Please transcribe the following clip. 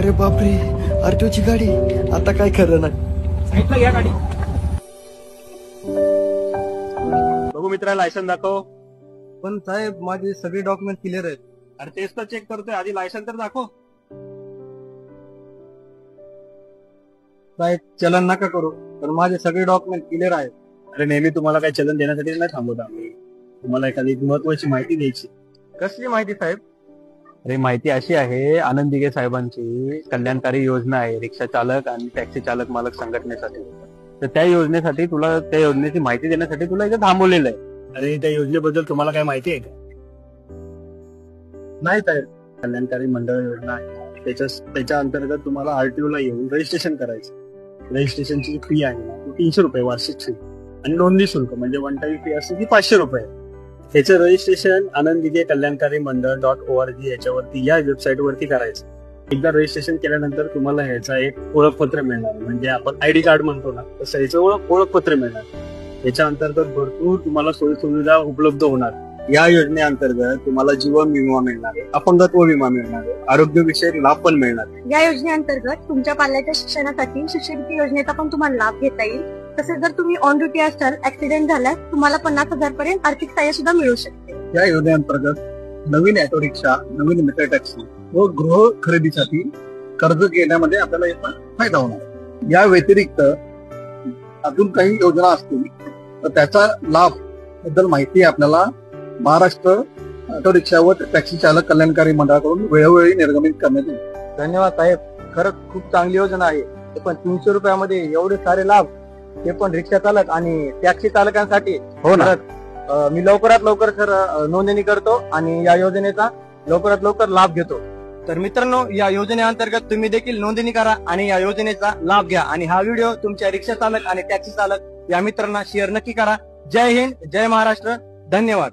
अरे बापरे, आरटीओची गाडी, आता काय खरं नाही. साईडला घ्या गाडी. बघू मित्रा, लायसन दाखव. पण साहेब माझे सगळे डॉक्युमेंट क्लिअर आहेत. अरे तेच तर चेक करतोय, आधी लायसन तर दाखव. साहेब चलन नका करू, पण माझे सगळे डॉक्युमेंट क्लिअर आहेत. अरे नेहमी तुम्हाला काही चलन देण्यासाठी नाही थांबवत आम्ही, तुम्हाला एखादी महत्वाची माहिती द्यायची. कसली माहिती साहेब? अरे माहिती अशी आहे, आनंद दिघे साहेबांची कल्याणकारी योजना आहे रिक्षा चालक आणि टॅक्सी चालक मालक संघटनेसाठी. तर त्या योजनेसाठी तुला, त्या योजनेची माहिती देण्यासाठी तुला इथे थांबवलेलं आहे. अरे त्या योजनेबद्दल तुम्हाला काय माहिती आहे का? नाही साहेब. कल्याणकारी मंडळ योजना आहे, त्याच्या अंतर्गत तुम्हाला आरटीओ ला येऊन रजिस्ट्रेशन करायचं. रजिस्ट्रेशनची फी आहे 300 रुपये वार्षिक फी, आणि नोंदणी शुल्क म्हणजे वन टाइम फी असते ती 500 रुपये. त्याचं रजिस्ट्रेशन आनंद दिघे कल्याणकारी मंडळ .org याच्यावरती, या वेबसाईट वरती करायचं. एकदा रजिस्ट्रेशन केल्यानंतर तुम्हाला ह्याचा एक ओळखपत्र मिळणार, म्हणजे आपण आयडी कार्ड म्हणतो ना, तसं याचं ओळखपत्र मिळणार. याच्या अंतर्गत भरपूर तुम्हाला सोयी सुविधा उपलब्ध होणार. या योजनेअंतर्गत तुम्हाला जीवन विमा मिळणार, अपंगत्व विमा मिळणार, आरोग्य विषयक लाभ पण मिळणार. या योजनेअंतर्गत तुमच्या पाल्याच्या शिक्षणासाठी शिष्यवृत्ती योजनेचा पण तुम्हाला लाभ घेता येईल. तसेच जर तुम्ही ऑन ड्युटी असाल, ऍक्सिडेंट झाल्यास तुम्हाला 50,000 पर्यंत आर्थिक सहाय्य सुद्धा मिळू शकते. या योजनेअंतर्गत नवीन ऑटो रिक्षा, नवीन मीटर टॅक्सी व गृह खरेदीसाठी कर्ज घेण्यामध्ये आपल्याला याचा फायदा होणार. या व्यतिरिक्त अजून काही योजना असतील तर त्याचा लाभ बद्दल माहिती आपल्याला महाराष्ट्र ऑटो रिक्षा व टॅक्सी चालक कल्याणकारी मंडळाकडून वेळोवेळी निर्गमित करण्यात येईल. धन्यवाद साहेब, खरंच खूप चांगली योजना आहे. ते पण 300 रुपयामध्ये एवढे सारे लाभ, ते पण रिक्षा चालक आणि टॅक्सी चालकांसाठी. हो ना. मी लवकरात लवकर सर नोंदणी करतो आणि या योजनेचा लवकरात लवकर लाभ घेतो. तर मित्रांनो, या योजनेअंतर्गत तुम्ही देखील नोंदणी करा आणि या योजनेचा लाभ घ्या. आणि हा व्हिडिओ तुमच्या रिक्षा चालक आणि टॅक्सी चालक या मित्रांना शेअर नक्की करा. जय हिंद, जय महाराष्ट्र, धन्यवाद.